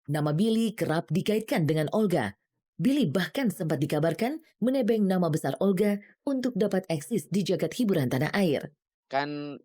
Nama Billy kerap dikaitkan dengan Olga. Billy bahkan sempat dikabarkan menebeng nama besar Olga untuk dapat eksis di jagat hiburan tanah air. Kan,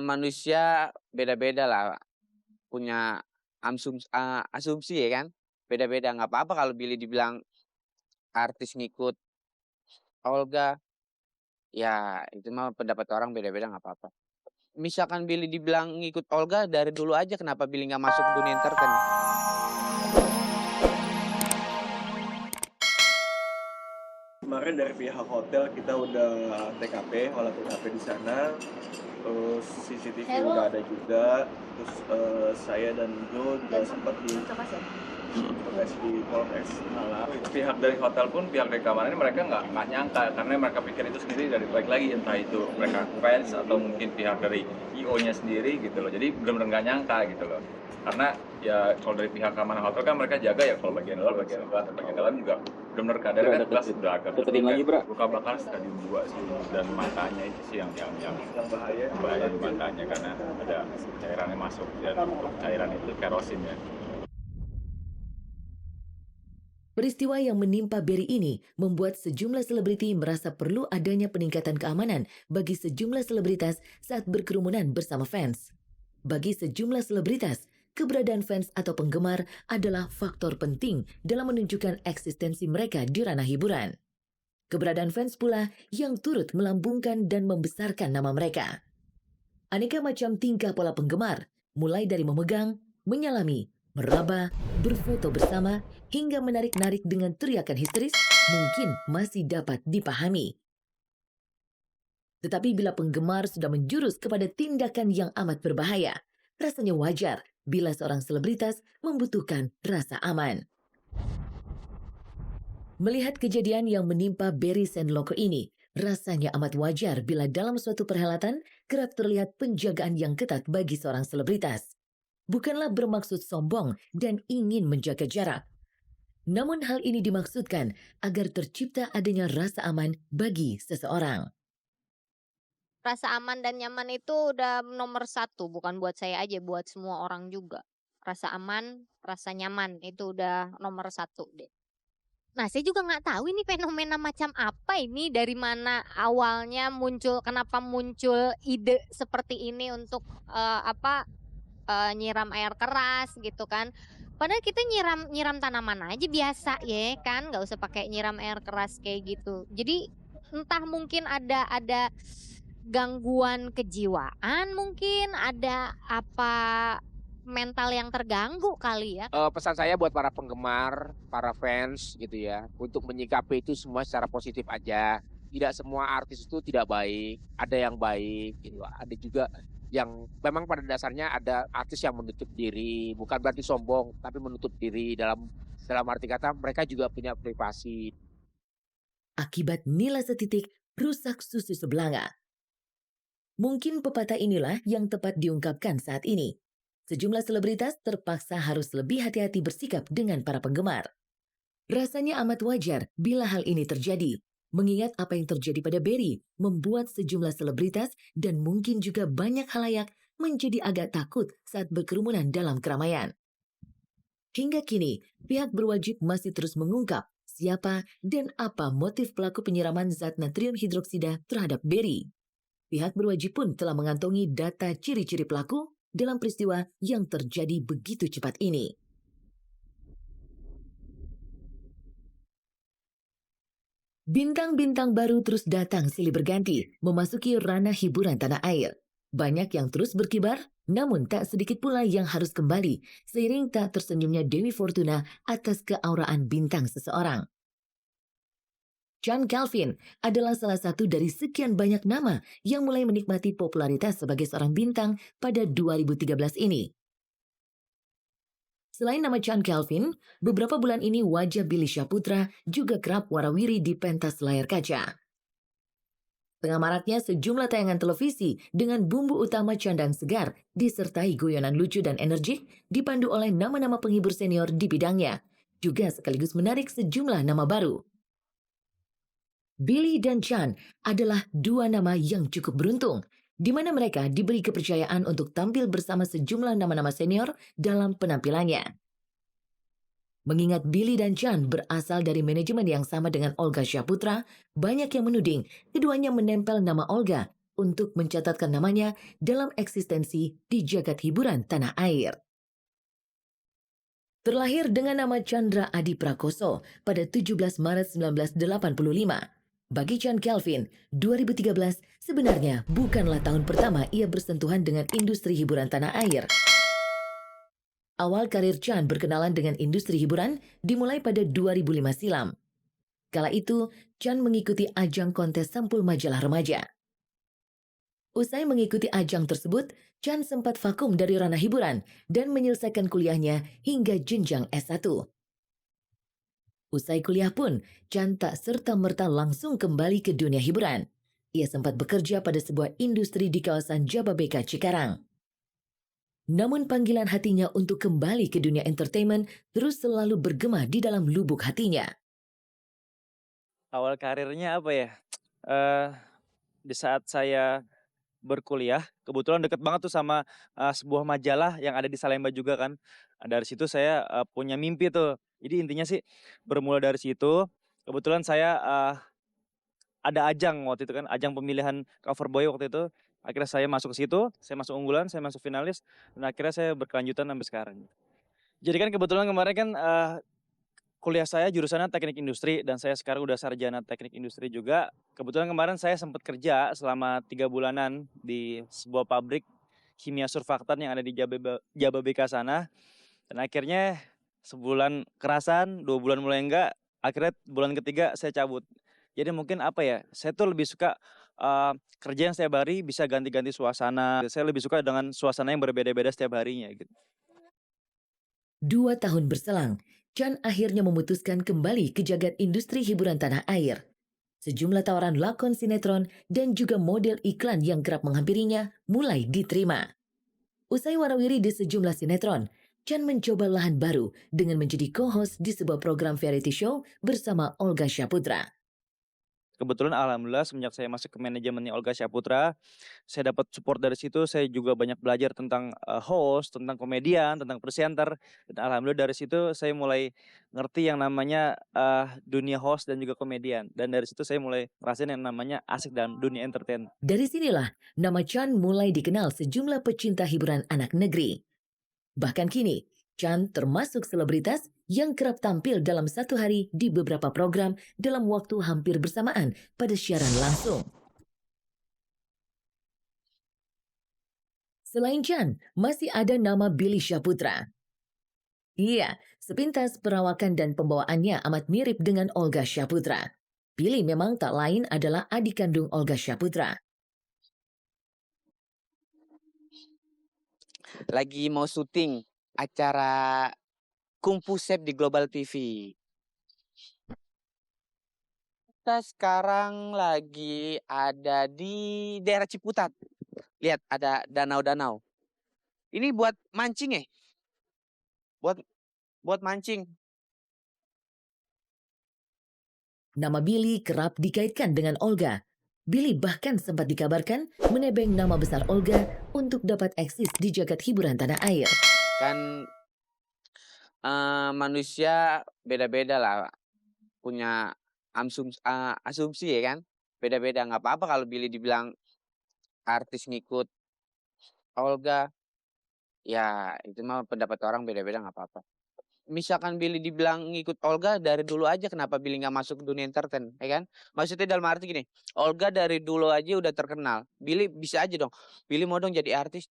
manusia beda-beda lah, punya asumsi ya kan, beda-beda. Nggak apa-apa kalau Billy dibilang artis ngikut Olga, ya itu mah pendapat orang beda-beda nggak apa-apa. Misalkan Billy dibilang ngikut Olga dari dulu aja, kenapa Billy nggak masuk dunia entertain? Kemarin dari pihak hotel kita udah TKP, olah TKP di sana, terus CCTV udah ada juga, terus saya dan Jo juga sempat di lokasi di Polres Malang. Pihak dari hotel pun, pihak dari keamanan mereka nggak nyangka, karena mereka pikir itu sendiri dari baik lagi, entah itu mereka fans atau mungkin pihak dari IO-nya sendiri gitu loh. Jadi benar-benar nggak nyangka gitu loh. Karena ya kalau dari pihak keamanan hotel kan mereka jaga ya, kalau bagian luar, bagian dalam juga benar-benar keadaan kan jelas udah agak deketin lagi, Bra. luka bakar stadium 2 sih, dan matanya itu sih yang bahaya di matanya karena ada cairan yang masuk, dan cairan itu kerosin ya. Peristiwa yang menimpa Berry ini membuat sejumlah selebriti merasa perlu adanya peningkatan keamanan bagi sejumlah selebritas saat berkerumunan bersama fans. Bagi sejumlah selebritas, keberadaan fans atau penggemar adalah faktor penting dalam menunjukkan eksistensi mereka di ranah hiburan. Keberadaan fans pula yang turut melambungkan dan membesarkan nama mereka. Aneka macam tingkah pola penggemar, mulai dari memegang, menyalami, meraba, berfoto bersama, hingga menarik-narik dengan teriakan histeris, mungkin masih dapat dipahami. Tetapi bila penggemar sudah menjurus kepada tindakan yang amat berbahaya, rasanya wajar bila seorang selebritas membutuhkan rasa aman. Melihat kejadian yang menimpa Berry Sandlocker ini, rasanya amat wajar bila dalam suatu perhelatan kerap terlihat penjagaan yang ketat bagi seorang selebritas. Bukanlah bermaksud sombong dan ingin menjaga jarak. Namun hal ini dimaksudkan agar tercipta adanya rasa aman bagi seseorang. Rasa aman dan nyaman itu udah nomor satu, bukan buat saya aja, buat semua orang juga. Rasa aman, rasa nyaman itu udah nomor satu deh. Nah, saya juga nggak tahu ini fenomena macam apa ini, dari mana awalnya muncul, kenapa muncul ide seperti ini untuk nyiram air keras gitu kan. Padahal kita nyiram tanaman aja biasa ya kan, nggak usah pakai nyiram air keras kayak gitu. Jadi entah mungkin ada gangguan kejiwaan, mungkin ada apa, mental yang terganggu kali ya. Pesan saya buat para penggemar, para fans gitu ya, untuk menyikapi itu semua secara positif aja. Tidak semua artis itu tidak baik, ada yang baik gitu. Ada juga yang memang pada dasarnya ada artis yang menutup diri, bukan berarti sombong, tapi menutup diri dalam arti kata mereka juga punya privasi. Akibat nilai setitik rusak susu sebelanga. Mungkin pepatah inilah yang tepat diungkapkan saat ini. Sejumlah selebritas terpaksa harus lebih hati-hati bersikap dengan para penggemar. Rasanya amat wajar bila hal ini terjadi, mengingat apa yang terjadi pada Berry membuat sejumlah selebritas dan mungkin juga banyak halayak menjadi agak takut saat berkerumunan dalam keramaian. Hingga kini, pihak berwajib masih terus mengungkap siapa dan apa motif pelaku penyiraman zat natrium hidroksida terhadap Berry. Pihak berwajib pun telah mengantongi data ciri-ciri pelaku dalam peristiwa yang terjadi begitu cepat ini. Bintang-bintang baru terus datang silih berganti memasuki ranah hiburan tanah air. Banyak yang terus berkibar, namun tak sedikit pula yang harus kembali seiring tak tersenyumnya Dewi Fortuna atas keauraan bintang seseorang. Chand Kelvin adalah salah satu dari sekian banyak nama yang mulai menikmati popularitas sebagai seorang bintang pada 2013 ini. Selain nama Chand Kelvin, beberapa bulan ini wajah Billy Syahputra juga kerap warawiri di pentas layar kaca. Tengah maraknya sejumlah tayangan televisi dengan bumbu utama candang segar disertai guyonan lucu dan energik dipandu oleh nama-nama penghibur senior di bidangnya, juga sekaligus menarik sejumlah nama baru. Billy dan Chand adalah dua nama yang cukup beruntung di mana mereka diberi kepercayaan untuk tampil bersama sejumlah nama-nama senior dalam penampilannya. Mengingat Billy dan Chan berasal dari manajemen yang sama dengan Olga Syahputra, banyak yang menuding keduanya menempel nama Olga untuk mencatatkan namanya dalam eksistensi di jagat hiburan tanah air. Terlahir dengan nama Chandra Adi Prakoso pada 17 Maret 1985, bagi Chan Kelvin, 2013 sebenarnya bukanlah tahun pertama ia bersentuhan dengan industri hiburan tanah air. Awal karir Chan berkenalan dengan industri hiburan dimulai pada 2005 silam. Kala itu, Chan mengikuti ajang kontes sampul majalah remaja. Usai mengikuti ajang tersebut, Chan sempat vakum dari ranah hiburan dan menyelesaikan kuliahnya hingga jenjang S1. Usai kuliah pun, Chan tak serta-merta langsung kembali ke dunia hiburan. Ia sempat bekerja pada sebuah industri di kawasan Jababeka, Cikarang. Namun panggilan hatinya untuk kembali ke dunia entertainment terus selalu bergema di dalam lubuk hatinya. Awal karirnya apa ya? Di saat saya berkuliah, kebetulan deket banget tuh sama sebuah majalah yang ada di Salemba juga kan. Dari situ saya punya mimpi tuh. Jadi intinya sih bermula dari situ. Kebetulan saya ada ajang waktu itu kan, ajang pemilihan cover boy waktu itu. Akhirnya saya masuk ke situ, saya masuk unggulan, saya masuk finalis, dan akhirnya saya berkelanjutan sampai sekarang. Jadi kan kebetulan kemarin kan kuliah saya jurusannya teknik industri dan saya sekarang udah sarjana teknik industri juga. Kebetulan kemarin saya sempat kerja selama 3 bulanan di sebuah pabrik kimia surfaktan yang ada di Jababeka sana. Dan akhirnya sebulan kerasan, 2 bulan mulai enggak, akhirnya bulan ketiga saya cabut. Jadi mungkin apa ya, saya tuh lebih suka kerja yang setiap hari bisa ganti-ganti suasana. Saya lebih suka dengan suasana yang berbeda-beda setiap harinya gitu. 2 tahun berselang, Chan akhirnya memutuskan kembali ke jagat industri hiburan tanah air. Sejumlah tawaran lakon sinetron dan juga model iklan yang kerap menghampirinya mulai diterima. Usai warawiri di sejumlah sinetron, Chan mencoba lahan baru dengan menjadi co-host di sebuah program variety show bersama Olga Syahputra. Kebetulan alhamdulillah semenjak saya masuk ke manajemennya Olga Syahputra, saya dapat support dari situ. Saya juga banyak belajar tentang host, tentang komedian, tentang presenter. Dan alhamdulillah dari situ saya mulai ngerti yang namanya dunia host dan juga komedian. Dan dari situ saya mulai ngerasain yang namanya asik dalam dunia entertain. Dari sinilah nama Chan mulai dikenal sejumlah pecinta hiburan anak negeri. Bahkan kini, Chan termasuk selebritas yang kerap tampil dalam satu hari di beberapa program dalam waktu hampir bersamaan pada siaran langsung. Selain Chan, masih ada nama Billy Syahputra. Iya, sepintas perawakan dan pembawaannya amat mirip dengan Olga Syahputra. Billy memang tak lain adalah adik kandung Olga Syahputra. Lagi mau syuting acara Kungfu Chef di Global TV. Kita sekarang lagi ada di daerah Ciputat. Lihat ada danau-danau. Ini buat mancing ya? Buat mancing. Nama Billy kerap dikaitkan dengan Olga. Billy bahkan sempat dikabarkan menebeng nama besar Olga untuk dapat eksis di jagat hiburan tanah air. Kan manusia beda-beda lah, punya asumsi ya kan, beda-beda. Nggak apa-apa kalau Billy dibilang artis ngikut Olga, ya itu mah pendapat orang beda-beda, nggak apa-apa. Misalkan Billy dibilang ngikut Olga dari dulu aja, kenapa Billy nggak masuk dunia entertain, ya kan? Maksudnya dalam arti gini, Olga dari dulu aja udah terkenal, Billy bisa aja dong, Billy mau dong jadi artis.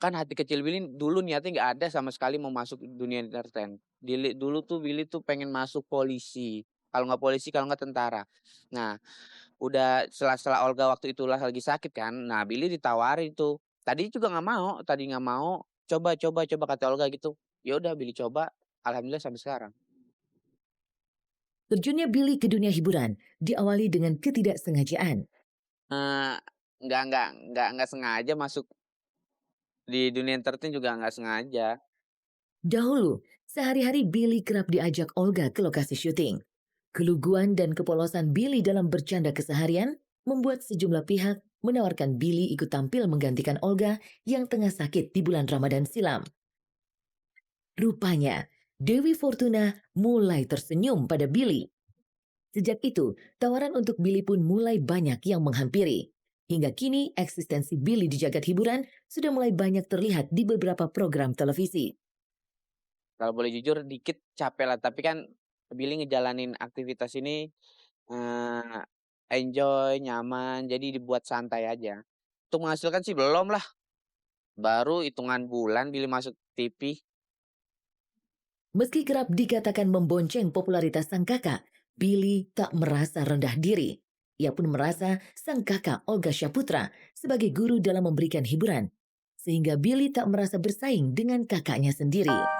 Kan hati kecil Billy dulu niatnya nggak ada sama sekali mau masuk dunia entertain. Dulu tuh Billy tuh pengen masuk polisi. Kalau nggak polisi, kalau nggak tentara. Nah, udah setelah Olga waktu itulah lagi sakit kan. Nah, Billy ditawarin tuh. Tadi juga nggak mau, Coba kata Olga gitu. Ya udah Billy coba. Alhamdulillah sampai sekarang. Terjunnya Billy ke dunia hiburan diawali dengan ketidaksengajaan. Nggak sengaja masuk di dunia entertain, juga nggak sengaja. Dahulu, sehari-hari Billy kerap diajak Olga ke lokasi syuting. Keluguan dan kepolosan Billy dalam bercanda keseharian membuat sejumlah pihak menawarkan Billy ikut tampil menggantikan Olga yang tengah sakit di bulan Ramadan silam. Rupanya, Dewi Fortuna mulai tersenyum pada Billy. Sejak itu, tawaran untuk Billy pun mulai banyak yang menghampiri. Hingga kini, eksistensi Billy di jagat hiburan sudah mulai banyak terlihat di beberapa program televisi. Kalau boleh jujur dikit capek lah, tapi kan Billy ngejalanin aktivitas ini enjoy, nyaman, jadi dibuat santai aja. Untuk menghasilkan sih belum lah. Baru hitungan bulan Billy masuk TV. Meski kerap dikatakan membonceng popularitas sang kakak, Billy tak merasa rendah diri. Ia pun merasa sang kakak Olga Syaputra sebagai guru dalam memberikan hiburan. Sehingga Billy tak merasa bersaing dengan kakaknya sendiri.